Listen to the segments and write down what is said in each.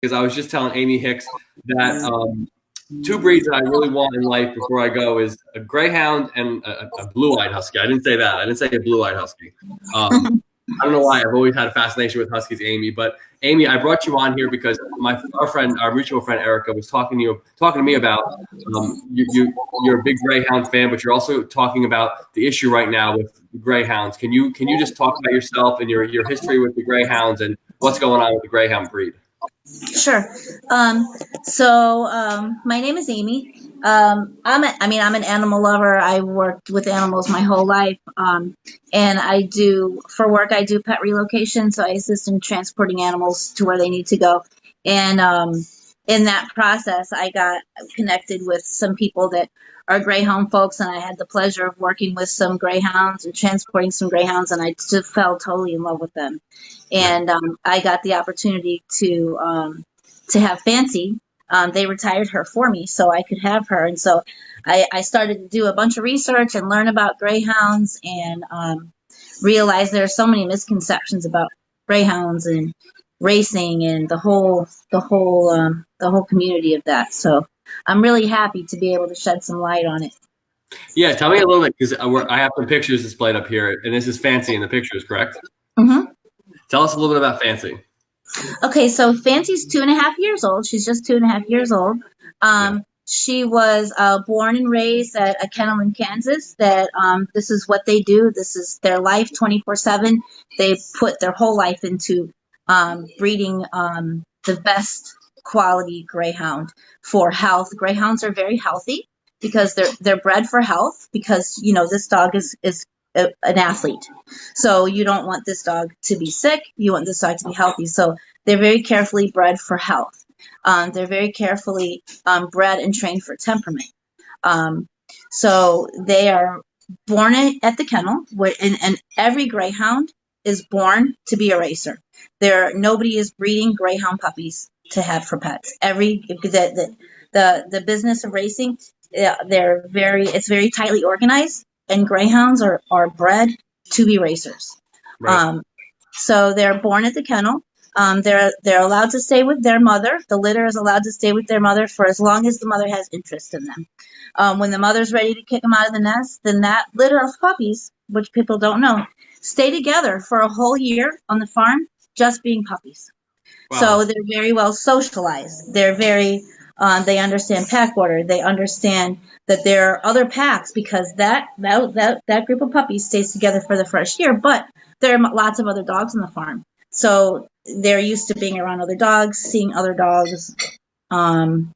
because I was just telling Amy Hicks that two breeds that I really want in life before I go is a Greyhound and a blue-eyed husky. I didn't say that. I didn't say a blue-eyed husky. I don't know why. I've always had a fascination with huskies, Amy. But Amy, I brought you on here because our mutual friend Erica was talking to me about you're a big Greyhound fan, but you're also talking about the issue right now with Greyhounds. Can you just talk about yourself and your history with the Greyhounds and what's going on with the Greyhound breed? Sure. My name is Amy. I'm an animal lover. I worked with animals my whole life. And I do pet relocation. So I assist in transporting animals to where they need to go. And in that process, I got connected with some people that are Greyhound folks. And I had the pleasure of working with some Greyhounds and transporting some Greyhounds. And I just fell totally in love with them. And I got the opportunity to have Fancy. They retired her for me so I could have her. And so I started to do a bunch of research and learn about Greyhounds and realize there are so many misconceptions about Greyhounds and racing and the whole community of that. So I'm really happy to be able to shed some light on it. Yeah, tell me a little bit, because I have some pictures displayed up here, and this is Fancy in the pictures, correct? Mm-hmm. Tell us a little bit about Fancy. Okay, so Fancy's 2.5 years old. She's just 2.5 years old. She was born and raised at a kennel in Kansas. That this is what they do. This is their life, 24/7. They put their whole life into breeding the best quality Greyhound for health. Greyhounds are very healthy because they're bred for health. Because this dog is an athlete. So you don't want this dog to be sick. You want this dog to be healthy. So they're very carefully bred for health. They're very carefully bred and trained for temperament. So they are born at the kennel, and every Greyhound is born to be a racer. Nobody is breeding Greyhound puppies to have for pets. The business of racing, it's very tightly organized. And Greyhounds are bred to be racers. Right. So they're born at the kennel. They're allowed to stay with their mother. The litter is allowed to stay with their mother for as long as the mother has interest in them. When the mother's ready to kick them out of the nest, then that litter of puppies, which people don't know, stay together for a whole year on the farm, just being puppies. Wow. So they're very well socialized. They understand pack order. They understand that there are other packs because that group of puppies stays together for the first year. But there are lots of other dogs on the farm, so they're used to being around other dogs, seeing other dogs, and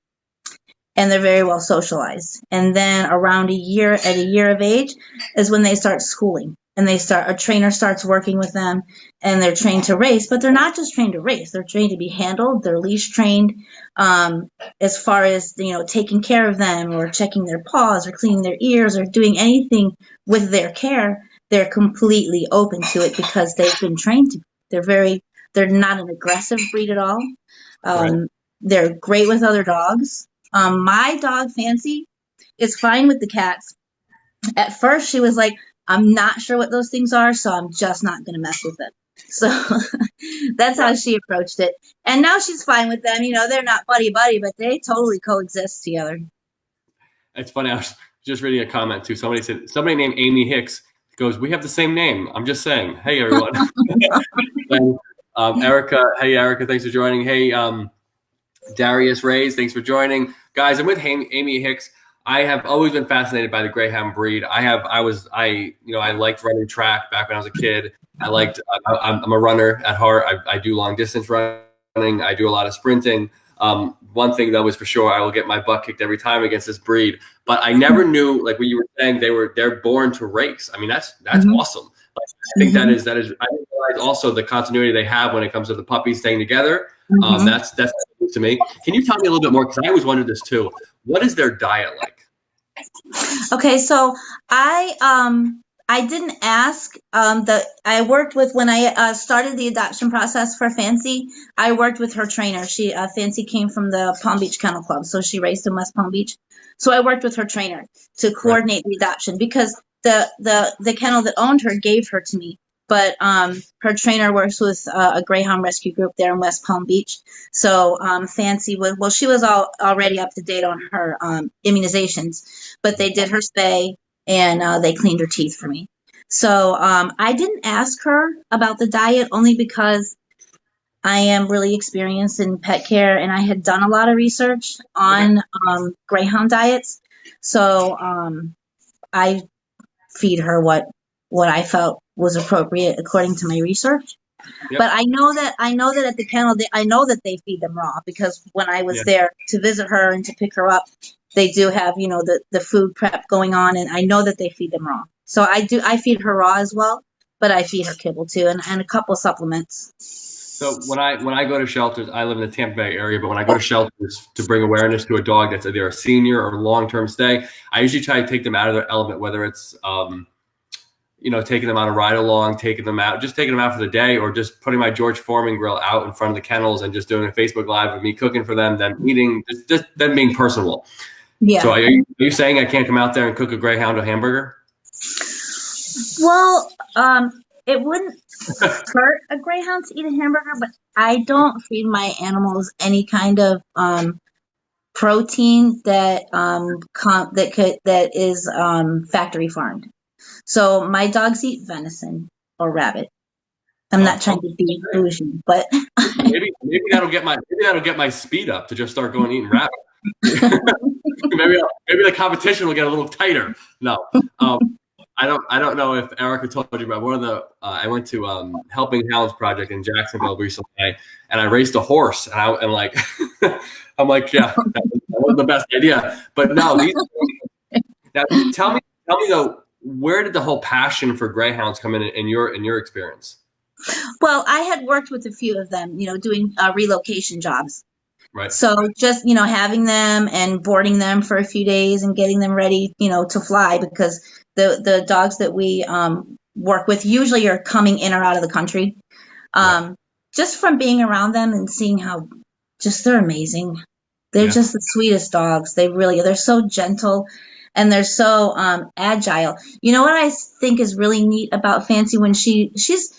they're very well socialized. And then around a year of age is when they start schooling. And a trainer starts working with them, and they're trained to race, but they're not just trained to race. They're trained to be handled. They're leash trained, as far as, taking care of them or checking their paws or cleaning their ears or doing anything with their care. They're completely open to it because they've been trained to. They're not an aggressive breed at all. Right. They're great with other dogs. My dog Fancy is fine with the cats. At first she was like, I'm not sure what those things are, so I'm just not going to mess with them. So that's how she approached it. And now she's fine with them. They're not buddy-buddy, but they totally coexist together. It's funny. I was just reading a comment, too. Somebody named Amy Hicks goes, we have the same name. I'm just saying. Hey, everyone. And, Erica. Hey, Erica. Thanks for joining. Hey, Darius Reyes. Thanks for joining. Guys, I'm with Amy Hicks. I have always been fascinated by the Greyhound breed. I liked running track back when I was a kid. I'm a runner at heart. I do long distance running. I do a lot of sprinting. One thing though is for sure, I will get my butt kicked every time against this breed. But I never knew, like what you were saying, they're born to race. I mean, that's awesome. I think that is. I didn't realize also the continuity they have when it comes to the puppies staying together. That's to me. Can you tell me a little bit more? Because I always wondered this too. What is their diet like? Okay, so I didn't ask. I worked with, when I started the adoption process for Fancy, I worked with her trainer. Fancy came from the Palm Beach Kennel Club, so she raced in West Palm Beach. So I worked with her trainer to coordinate the adoption because the kennel that owned her gave her to me but her trainer works with a Greyhound rescue group there in West Palm Beach. So Fancy was, well, she was already up to date on her immunizations, but they did her spay and they cleaned her teeth for me. So I didn't ask her about the diet only because I am really experienced in pet care and I had done a lot of research on Greyhound diets. So I feed her what I felt was appropriate according to my research. Yep. But I know that at the kennel, I know that they feed them raw because when I was there to visit her and to pick her up, they do have, you know, the food prep going on, and I know that they feed them raw. So I feed her raw as well, but I feed her kibble too, and a couple supplements. So when I go to shelters, I live in the Tampa Bay area, but when I go to shelters to bring awareness to a dog that's either a senior or long-term stay, I usually try to take them out of their element, whether it's you know, taking them on a ride along, taking them out for the day, or just putting my George Foreman grill out in front of the kennels and just doing a Facebook Live of me cooking for them, them eating, just them being personable. Yeah. So are you saying I can't come out there and cook a Greyhound a hamburger? Well, it wouldn't hurt a Greyhound to eat a hamburger, but I don't feed my animals any kind of protein that is factory farmed. So my dogs eat venison or rabbit. I'm not trying to be bougie, but maybe that'll get my speed up to just start going eating rabbit. maybe the competition will get a little tighter. No, I don't know if Erica told you about one of the. I went to Helping Hounds Project in Jacksonville recently, and I raced a horse, and I'm like, yeah, that wasn't the best idea. But no, now tell me though. Where did the whole passion for Greyhounds come in your experience? Well, I had worked with a few of them, you know, doing relocation jobs. Right. So just, you know, having them and boarding them for a few days and getting them ready, you know, to fly, because the dogs that we work with usually are coming in or out of the country. Just from being around them and seeing how just they're amazing. They're just the sweetest dogs. They're so gentle. And they're so agile. You know what I think is really neat about Fancy when she's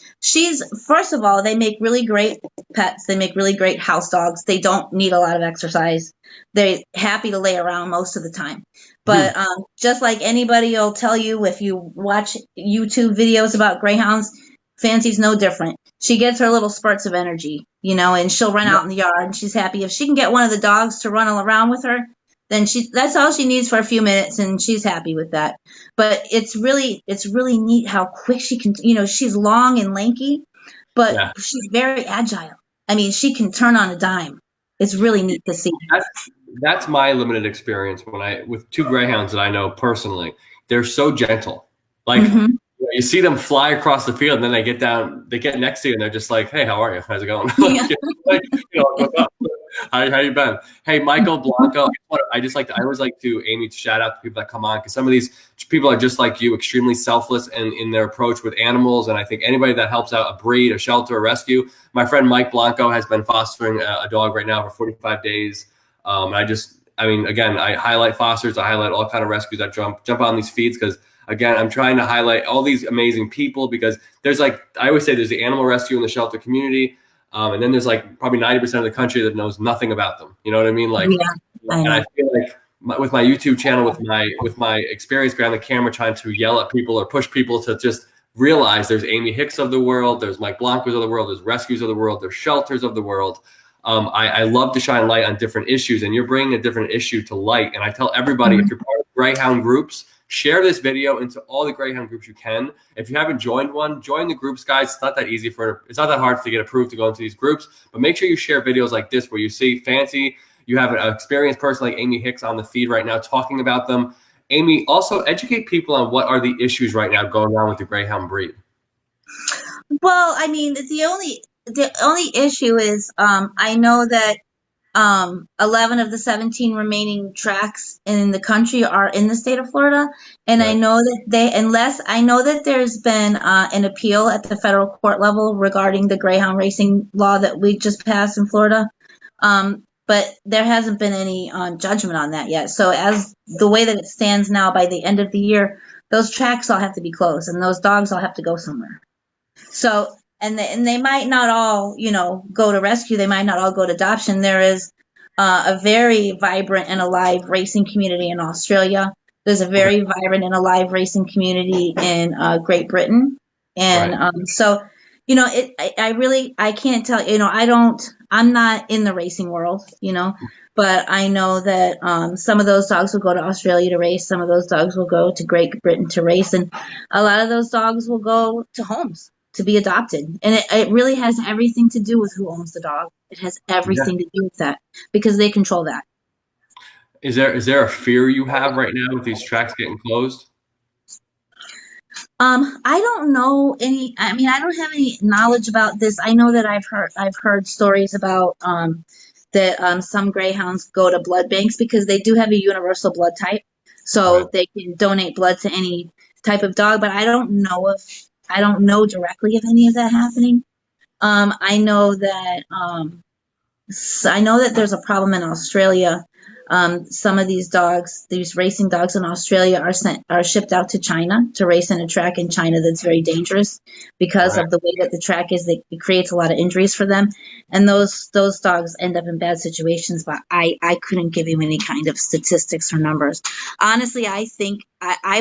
first of all, they make really great pets. They make really great house dogs. They don't need a lot of exercise. They're happy to lay around most of the time. But just like anybody will tell you, if you watch YouTube videos about Greyhounds, Fancy's no different. She gets her little spurts of energy, you know, and she'll run out in the yard and she's happy. If she can get one of the dogs to run around with her, then that's all she needs for a few minutes, and she's happy with that. But it's really neat how quick she can, you know, she's long and lanky, but she's very agile. I mean, she can turn on a dime. It's really neat to see. That's my limited experience with two Greyhounds that I know personally. They're so gentle. Like you see them fly across the field, and then they get next to you, and they're just like, "Hey, how are you? How's it going?" Like, you know, what's up? How you been? Hey, Michael Blanco. I always like to, Amy, to shout out to people that come on, because some of these people are just like you, extremely selfless in their approach with animals. And I think anybody that helps out a breed, a shelter, a rescue. My friend Mike Blanco has been fostering a dog right now for 45 days. Again, I highlight fosters. I highlight all kind of rescues that jump on these feeds, because again, I'm trying to highlight all these amazing people, because there's I always say there's the animal rescue in the shelter community. And then there's like probably 90% of the country that knows nothing about them. You know what I mean? Like, and I feel like with my YouTube channel, with my experience behind the camera, trying to yell at people or push people to just realize there's Amy Hicks of the world, there's Mike Blancos of the world, there's rescues of the world, there's shelters of the world. I love to shine light on different issues, and you're bringing a different issue to light. And I tell everybody, if you're part of Greyhound groups, share this video into all the Greyhound groups you can. If you haven't joined one, join the groups, guys. It's not that hard to get approved to go into these groups, but make sure you share videos like this where you see Fancy, you have an experienced person like Amy Hicks on the feed right now talking about them. Amy, also educate people on what are the issues right now going on with the Greyhound breed. Well, I mean, the only issue is I know that 11 of the 17 remaining tracks in the country are in the state of Florida. And I know that there's been an appeal at the federal court level regarding the Greyhound racing law that we just passed in Florida. But there hasn't been any judgment on that yet. So as the way that it stands now, by the end of the year, those tracks all have to be closed and those dogs all have to go somewhere. So, and they might not all, go to rescue. They might not all go to adoption. There is a very vibrant and alive racing community in Australia. There's a very vibrant and alive racing community in Great Britain. And so, I can't tell, I'm not in the racing world, but I know that some of those dogs will go to Australia to race. Some of those dogs will go to Great Britain to race. And a lot of those dogs will go to homes to be adopted. And it really has everything to do with who owns the dog. It has everything to do with that because they control that. Is there a fear you have right now with these tracks getting closed? I don't know any. I mean, I don't have any knowledge about this. I know that I've heard stories about that some greyhounds go to blood banks because they do have a universal blood type, so they can donate blood to any type of dog. But I don't know directly of any of that happening. I know that there's a problem in Australia. Some of these dogs, these racing dogs in Australia, are shipped out to China to race in a track in China that's very dangerous because of the way that the track is. It creates a lot of injuries for them, and those dogs end up in bad situations. But I couldn't give you any kind of statistics or numbers. Honestly, I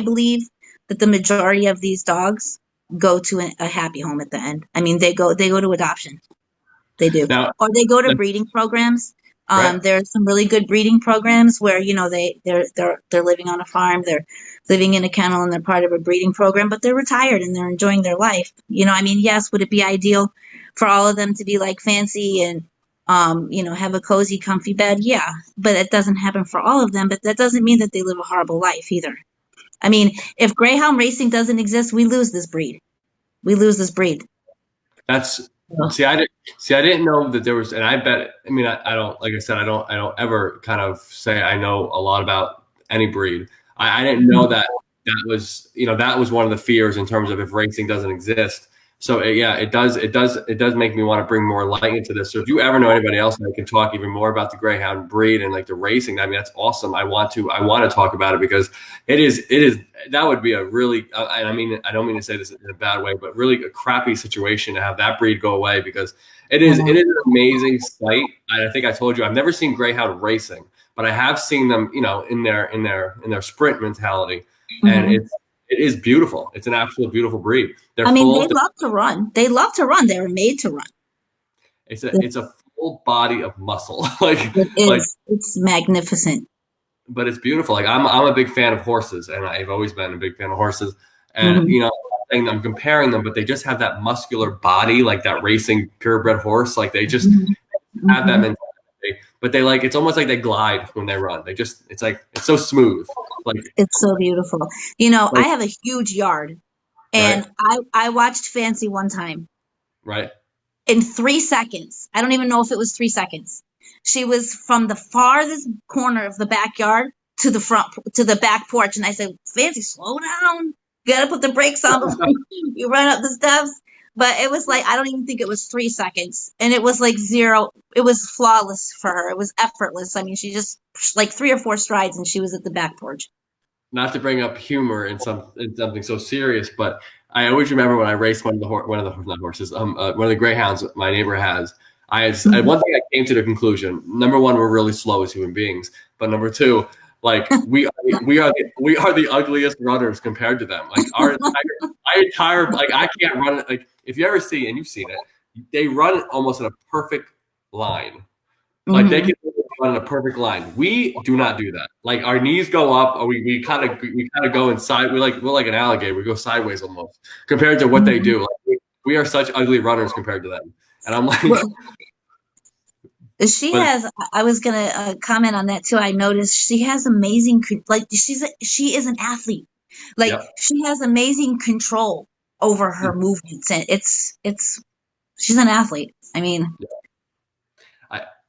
believe that the majority of these dogs go to a happy home at the end. I mean, they go to adoption. They do, or they go to breeding programs. There's some really good breeding programs where they're living on a farm, they're living in a kennel, and they're part of a breeding program, but they're retired and they're enjoying their life. I mean, yes, would it be ideal for all of them to be like fancy and have a cozy, comfy bed? Yeah, but it doesn't happen for all of them. But that doesn't mean that they live a horrible life either. I mean, if greyhound racing doesn't exist, we lose this breed. I didn't know that there was, and I bet, I mean, I don't, like I said, I don't ever kind of say I know a lot about any breed. I didn't know that was one of the fears in terms of if racing doesn't exist. So it does make me want to bring more light into this. So if you ever know anybody else that can talk even more about the greyhound breed and like the racing, I mean, that's awesome. I want to talk about it because it is that would be a really, and I mean, I don't mean to say this in a bad way, but really a crappy situation to have that breed go away because it is an amazing sight. And I think I told you, I've never seen greyhound racing, but I have seen them, in their sprint mentality, and it is beautiful. It's an absolute beautiful breed. They love to run. They love to run. They were made to run. It's a full body of muscle. It's magnificent. But it's beautiful. Like I'm a big fan of horses, and I've always been a big fan of horses. And I'm comparing them, but they just have that muscular body, like that racing purebred horse. Like they just have that mentality. But it's almost like they glide when they run. It's so smooth. Like it's so beautiful. I have a huge yard, and I watched Fancy one time. Right. In 3 seconds, I don't even know if it was 3 seconds. She was from the farthest corner of the backyard to the back porch, and I said, "Fancy, slow down. You gotta put the brakes on before you run up the steps." But it was I don't even think it was 3 seconds. And it was zero. It was flawless for her. It was effortless. I mean, she just 3 or 4 strides and she was at the back porch. Not to bring up humor in something so serious, but I always remember when I raced one of the greyhounds my neighbor has. One thing I came to the conclusion: number one, we're really slow as human beings, but number two, we are the ugliest runners compared to them. Like our entire I can't run. Like if you ever see, and you've seen it, they run almost in a perfect line. Like they can run in a perfect line. We do not do that. Like our knees go up, or we kind of go inside. We're like an alligator. We go sideways almost compared to what they do. Like we are such ugly runners compared to them. And I'm like. I was going to comment on that too. I noticed she has amazing, she is an athlete. She has amazing control over her movements, and she's an athlete. I mean,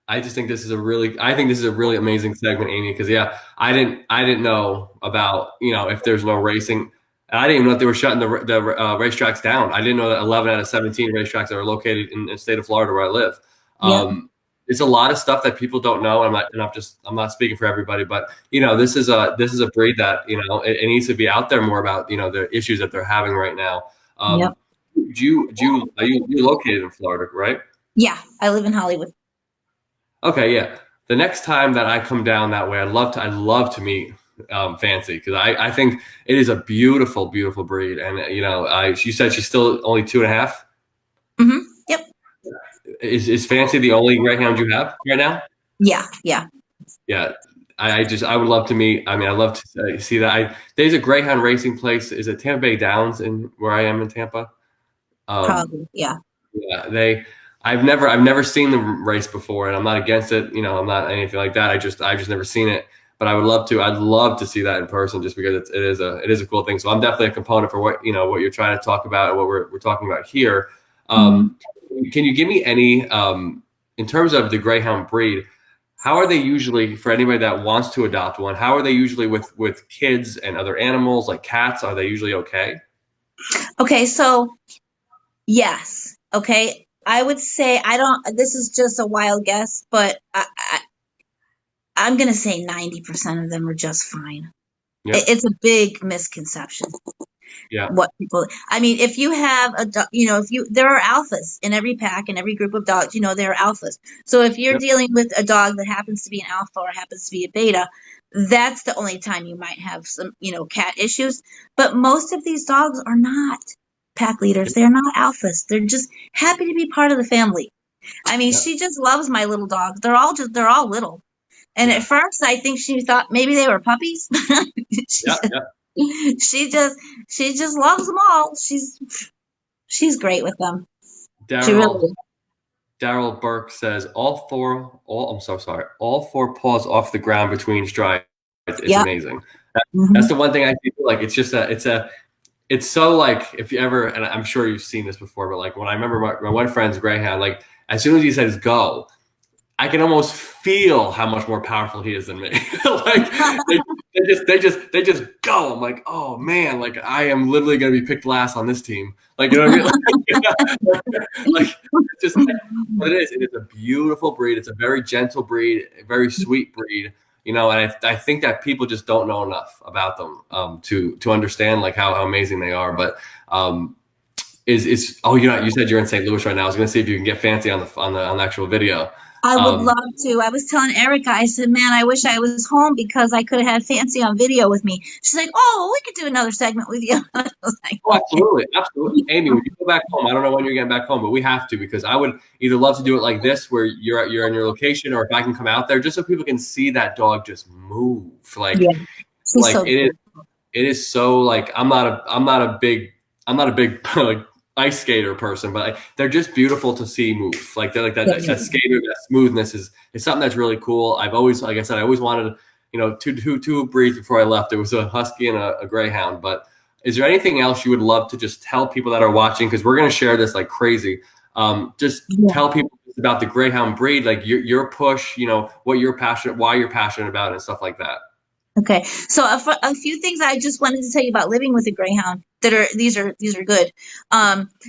I just think this is a really amazing segment, Amy, because I didn't know about, if there's no racing. And I didn't even know if they were shutting the racetracks down. I didn't know that 11 out of 17 racetracks that are located in the state of Florida where I live. There's a lot of stuff that people don't know. I'm not speaking for everybody, but this is a breed that it needs to be out there more about the issues that they're having right now. you're located in Florida, right? Yeah, I live in Hollywood. Okay, yeah. The next time that I come down that way, I'd love to meet Fancy, because I think it is a beautiful, beautiful breed. And you said she's still only 2.5. Mm-hmm. Yep. Is Fancy the only Greyhound you have right now? Yeah, yeah. Yeah. I would love to meet. I mean, I'd love to see that. There's a Greyhound racing place. Is it Tampa Bay Downs in where I am in Tampa? Probably, yeah. Yeah, I've never seen the race before, and I'm not against it. I'm not anything like that. I've just never seen it, but I would love to. I'd love to see that in person, just because it is a cool thing. So I'm definitely a component for what you're trying to talk about and what we're talking about here. Can you give me any in terms of the Greyhound breed? How are they usually, for anybody that wants to adopt one? How are they usually with kids and other animals like cats? Are they usually okay? Okay, so yes. Okay. I would say this is just a wild guess, but I'm going to say 90% of them are just fine. Yeah. It's a big misconception. Yeah. I mean, if you have there are alphas in every pack, in every group of dogs, there are alphas. So if you're dealing with a dog that happens to be an alpha or happens to be a beta, that's the only time you might have some, cat issues. But most of these dogs are not pack leaders. They're not alphas. They're just happy to be part of the family. I mean, she just loves my little dogs. They're all little. And at first I think she thought maybe they were puppies. She just loves them all. She's great with them. Daryl Burke says all four paws off the ground between strides. It's amazing. That's the one thing I feel like it's so like, if you ever, and I'm sure you've seen this before, but like when I remember my one friend's Greyhound, like as soon as he says go, I can almost feel how much more powerful he is than me. Like they just go. I'm like, oh man, like I am literally going to be picked last on this team. Like, you know what I mean? Like it's just what it is. It is a beautiful breed. It's a very gentle breed, a very sweet breed. And I think that people just don't know enough about them to understand like how amazing they are. But you said you're in St. Louis right now. I was going to see if you can get Fancy on the actual video. I would love to. I was telling Erica, I said, man, I wish I was home because I could have had Fancy on video with me. She's like, oh, we could do another segment with you. I was like, absolutely. Amy, when you go back home, I don't know when you're getting back home, but we have to, because I would either love to do it like this, where you're in your location, or if I can come out there, just so people can see that dog just move. Like, it is so like, I'm not a big like ice skater person, but they're just beautiful to see move. Like they're like that skater, that smoothness is something that's really cool. I've always, like I said, I always wanted, two breeds before I left. It was a husky and a greyhound. But is there anything else you would love to just tell people that are watching? Because we're going to share this like crazy. Tell people about the Greyhound breed, like your push, what you're passionate, why you're passionate about it, and stuff like that. Okay, so a few things I just wanted to tell you about living with a Greyhound these are good.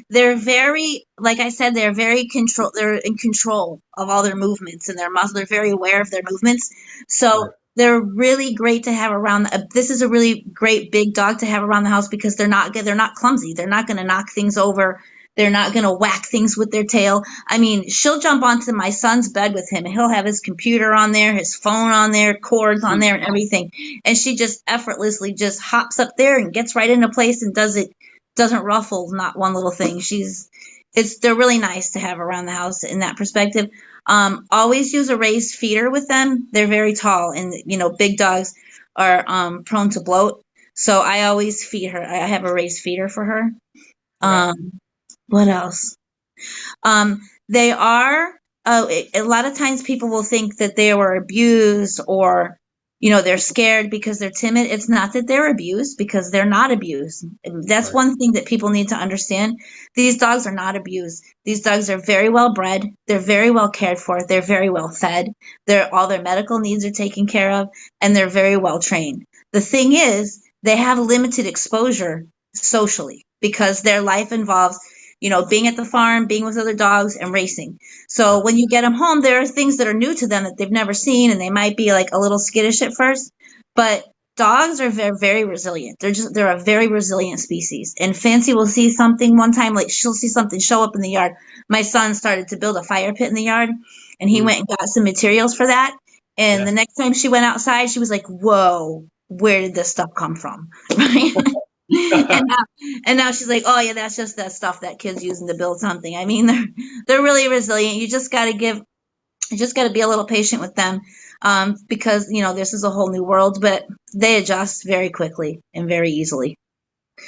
They're very, like I said, they're in control of all their movements and their muscles. They're very aware of their movements. So they're really great to have around. This is a really great big dog to have around the house because they're not clumsy. They're not going to knock things over. They're not going to whack things with their tail. I mean, she'll jump onto my son's bed with him, and he'll have his computer on there, his phone on there, cords on there, and everything. And she just effortlessly just hops up there and gets right into place and doesn't ruffle not one little thing. They're really nice to have around the house in that perspective. Always use a raised feeder with them. They're very tall, and big dogs are prone to bloat. So I always feed her. I have a raised feeder for her. What else? They are, a lot of times people will think that they were abused or, they're scared because they're timid. It's not that they're abused, because they're not abused. That's one thing that people need to understand. These dogs are not abused. These dogs are very well bred. They're very well cared for. They're very well fed. All their medical needs are taken care of, and they're very well trained. The thing is, they have limited exposure socially because their life involves being at the farm, being with other dogs, and racing. So when you get them home, there are things that are new to them that they've never seen, and they might be like a little skittish at first. But dogs are very, very resilient. They're a very resilient species. And Fancy will see something one time, like she'll see something show up in the yard. My son started to build a fire pit in the yard, and he went and got some materials for that. And the next time she went outside, she was like, "Whoa, where did this stuff come from?" Right? and now she's like, "Oh yeah, that's just that stuff that kids using to build something." I mean, they're really resilient. You just got to be a little patient with them, because this is a whole new world, but they adjust very quickly and very easily.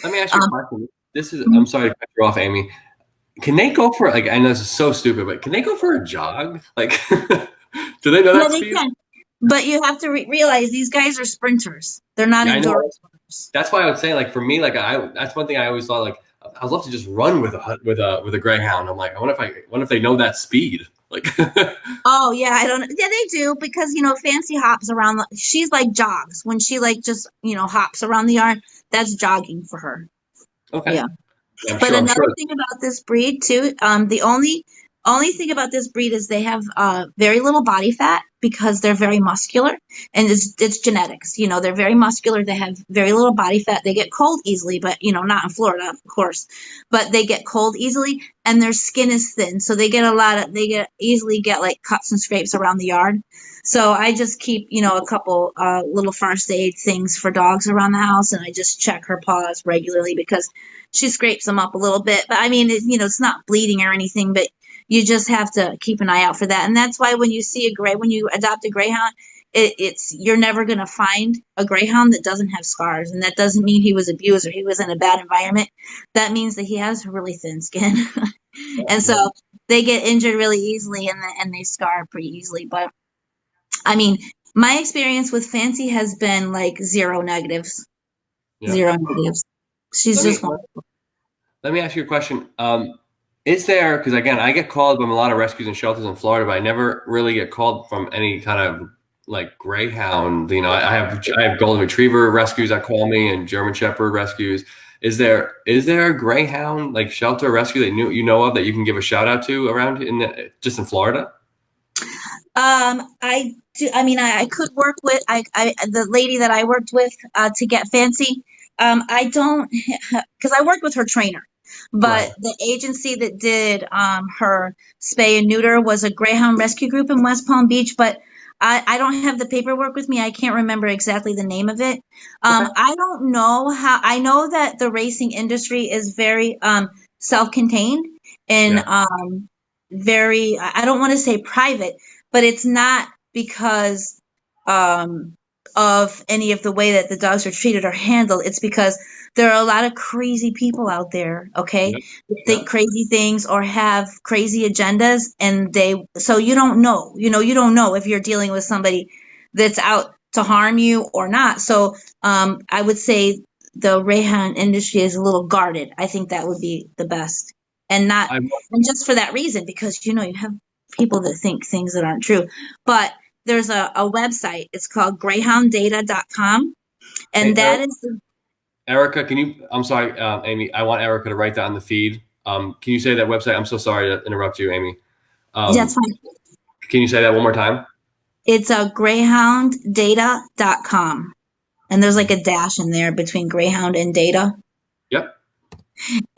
Let me ask you a question. I'm sorry to cut you off, Amy. Can they go for, like, I know this is so stupid, but can they go for a jog? Like, do they know that speed? They can. But you have to realize these guys are sprinters. They're not endurance runners. That's why I would say, like, for me, like, that's one thing I always thought, like, I'd love to just run with a greyhound. I'm like, I wonder if they know that speed. Like, oh yeah, I don't know. Yeah, they do, because Fancy hops around. She's like jogs when she like just hops around the yard. That's jogging for her. Okay. Yeah. But another thing about this breed too, the only thing about this breed is they have very little body fat, because they're very muscular, and it's genetics. They're very muscular. They have very little body fat. They get cold easily, but not in Florida, of course. But they get cold easily, and their skin is thin, so they easily get like cuts and scrapes around the yard. So I just keep a couple little first aid things for dogs around the house, and I just check her paws regularly, because she scrapes them up a little bit. But I mean, it's not bleeding or anything, but you just have to keep an eye out for that. And that's why when you adopt a greyhound, you're never going to find a greyhound that doesn't have scars. And that doesn't mean he was abused or he was in a bad environment. That means that he has really thin skin. And so they get injured really easily, and they scar pretty easily. But I mean, my experience with Fancy has been like zero negatives. Yeah. Zero negatives. She's just wonderful. Let me ask you a question. Is there, because again, I get called from a lot of rescues and shelters in Florida, but I never really get called from any kind of like greyhound. I have golden retriever rescues that call me, and German Shepherd rescues. Is there a greyhound like shelter rescue that you know of that you can give a shout out to around just in Florida? I do. I mean, I could work with the lady that I worked with to get Fancy. I don't, because I worked with her trainer. But the agency that did her spay and neuter was a Greyhound rescue group in West Palm Beach, but I don't have the paperwork with me. I can't remember exactly the name of it. I don't know how. I know that the racing industry is very self-contained and very, I don't want to say private, but it's not because of any of the way that the dogs are treated or handled. It's because there are a lot of crazy people out there, okay? Think crazy things or have crazy agendas, and so you don't know. You don't know if you're dealing with somebody that's out to harm you or not. So I would say the greyhound industry is a little guarded. I think that would be the best. And just for that reason, because you have people that think things that aren't true. But there's a website. It's called GreyhoundData.com, and that is the Erica, I'm sorry, Amy, I want Erica to write that on the feed. Can you say that website? I'm so sorry to interrupt you, Amy. That's fine. Can you say that one more time? It's GreyhoundData.com. And there's like a dash in there between Greyhound and data. Yep.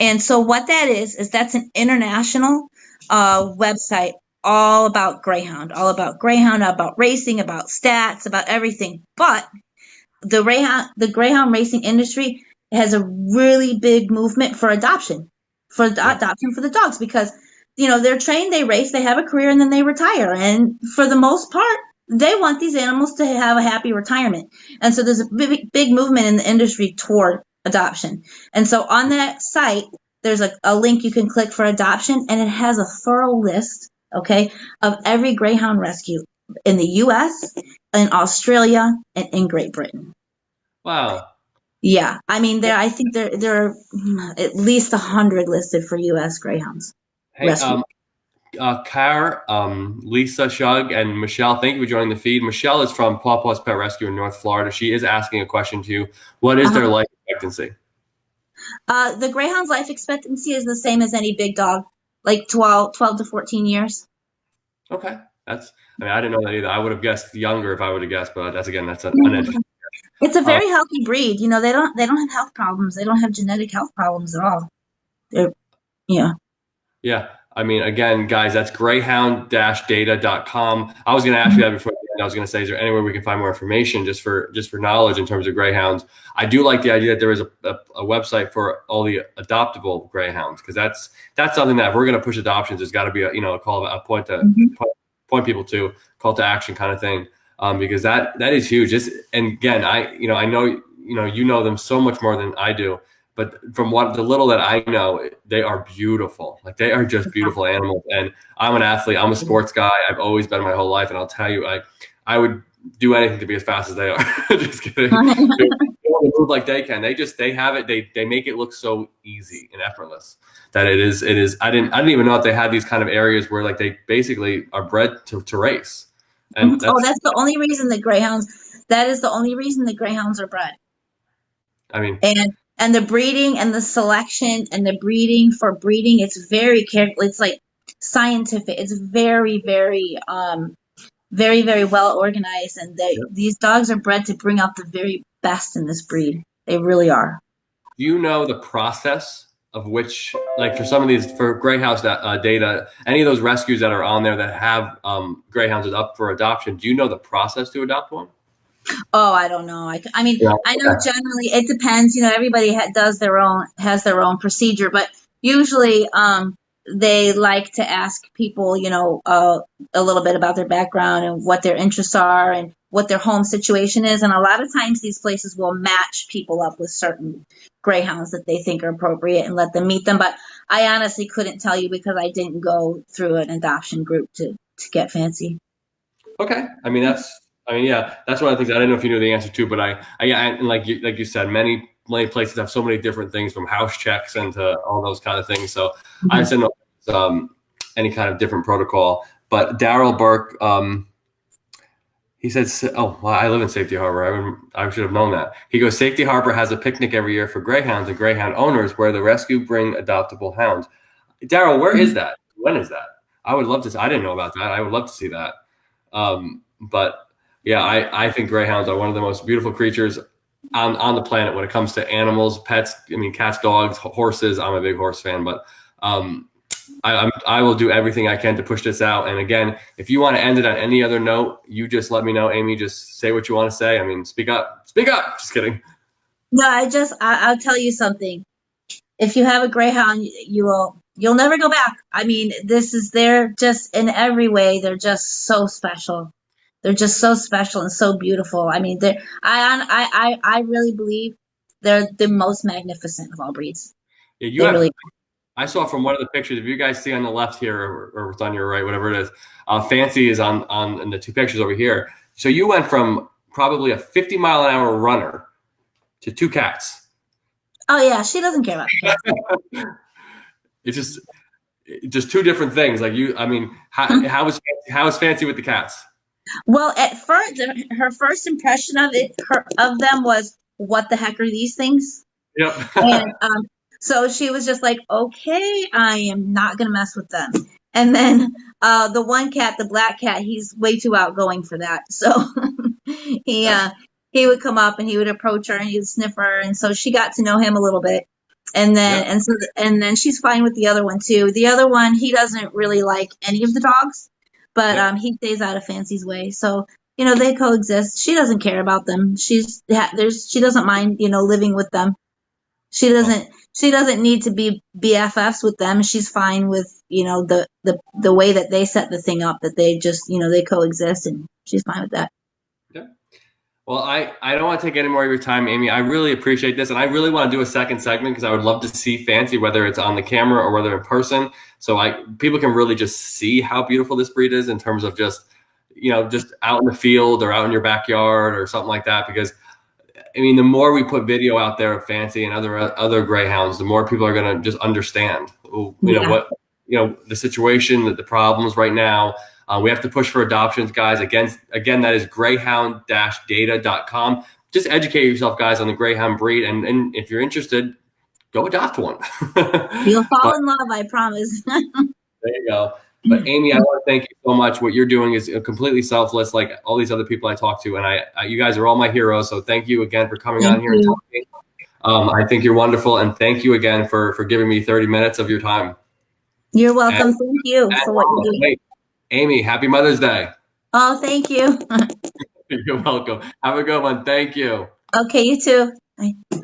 And so what that is that's an international website all about Greyhound, about racing, about stats, about everything. But the Greyhound racing industry has a really big movement for adoption, for the dogs, because they're trained, they race, they have a career, and then they retire. And for the most part, they want these animals to have a happy retirement. And so there's a big movement in the industry toward adoption. And so on that site, there's a link you can click for adoption, and it has a thorough list, okay, of every Greyhound rescue in the U.S., in Australia, and in Great Britain. Wow. Yeah, I mean, I think there are at least 100 listed for U.S. Greyhounds. Hey, Kara, Lisa, Shug, and Michelle, thank you for joining the feed. Michelle is from Paw Paw's Pet Rescue in North Florida. She is asking a question to you. What is their life expectancy? The Greyhound's life expectancy is the same as any big dog, like 12 to 14 years. Okay. I didn't know that either. I would have guessed younger if I would have guessed, but that's an uneducated. It's a very healthy breed. They don't have health problems. They don't have genetic health problems at all. They're, yeah. Yeah. I mean, again, guys, that's greyhound-data.com. I was going to ask you that before. I was going to say, is there anywhere we can find more information just for knowledge in terms of greyhounds? I do like the idea that there is a website for all the adoptable greyhounds, because that's something that if we're going to push adoptions, there's got to be a call, a point to point people to, call to action kind of thing, because that is huge. And again, I know you know them so much more than I do. But from the little that I know, they are beautiful. Like, they are just beautiful animals. And I'm an athlete. I'm a sports guy. I've always been my whole life. And I'll tell you, I would do anything to be as fast as they are. Just kidding. They move like they can. They have it. They make it look so easy and effortless that it is. I didn't even know that they had these kind of areas where, like, they basically are bred to race. And that's the only reason the greyhounds. That is the only reason the greyhounds are bred. I mean, and the breeding and the selection and the breeding for breeding, it's very careful. It's like scientific. It's very, very, very, very well organized. And these dogs are bred to bring out the very best in this breed. They really are. Do you know the process of which, like, for some of these, for Greyhounds data, any of those rescues that are on there that have greyhounds up for adoption, do you know the process to adopt one? Oh, I don't know. I mean, yeah, I know generally it depends. Everybody has their own procedure, but usually they like to ask people, a little bit about their background and what their interests are and what their home situation is. And a lot of times these places will match people up with certain greyhounds that they think are appropriate and let them meet them. But I honestly couldn't tell you because I didn't go through an adoption group to get Fancy. Okay. Yeah, that's one of the things I didn't know if you knew the answer to, but and like you said, many places have so many different things, from house checks and to all those kind of things. So I just didn't know if there's any kind of different protocol. But Daryl Burke, he said, "Oh, well, I live in Safety Harbor. I should have known that." He goes, "Safety Harbor has a picnic every year for greyhounds and greyhound owners, where the rescue bring adoptable hounds." Daryl, where is that? When is that? I would love to. I didn't know about that. I would love to see that. But yeah, I think greyhounds are one of the most beautiful creatures on the planet when it comes to animals, pets. I mean, cats, dogs, horses. I'm a big horse fan, but I will do everything I can to push this out. And again, if you want to end it on any other note, you just let me know, Amy. Just say what you want to say. I mean, speak up. Just kidding. No, I'll tell you something. If you have a greyhound, you'll never go back. I mean, they're just in every way. They're just so special. They're just so special and so beautiful. I mean, I really believe they're the most magnificent of all breeds. Yeah, I saw from one of the pictures, if you guys see on the left here, or it's on your right, whatever it is, Fancy is on in the two pictures over here. So you went from probably a 50-mile-an-hour runner to 2 cats. Oh yeah, she doesn't care about cats. It's just two different things. Like how is Fancy with the cats? Well, at first, her first impression of them was, "What the heck are these things?" Yep. And so she was just like, "Okay, I am not gonna mess with them." And then the one cat, the black cat, he's way too outgoing for that. So he would come up and he would approach her and he would sniff her, and so she got to know him a little bit. And then and then she's fine with the other one too. The other one, he doesn't really like any of the dogs. But he stays out of Fancy's way. So, they coexist. She doesn't care about them. She doesn't mind, living with them. She doesn't need to be BFFs with them. She's fine with, the way that they set the thing up, that they just, they coexist, and she's fine with that. Yeah. Well, I don't want to take any more of your time, Amy. I really appreciate this. And I really want to do a second segment because I would love to see Fancy, whether it's on the camera or whether in person. So people can really just see how beautiful this breed is in terms of just out in the field or out in your backyard or something like that. Because, I mean, the more we put video out there of Fancy and other greyhounds, the more people are going to just understand, the situation, the problems right now. We have to push for adoptions, guys. Again, that is greyhound-data.com. Just educate yourself, guys, on the greyhound breed. And if you're interested, go adopt one. You'll fall in love, I promise. There you go. But Amy, I want to thank you so much. What you're doing is completely selfless, like all these other people I talk to, and you guys are all my heroes. So thank you again for coming on here and talking. I think you're wonderful, and thank you again for giving me 30 minutes of your time. You're welcome. Thank you for what you do. Wait, Amy, happy Mother's Day. Oh, thank you. You're welcome. Have a good one. Thank you. Okay, you too. Bye.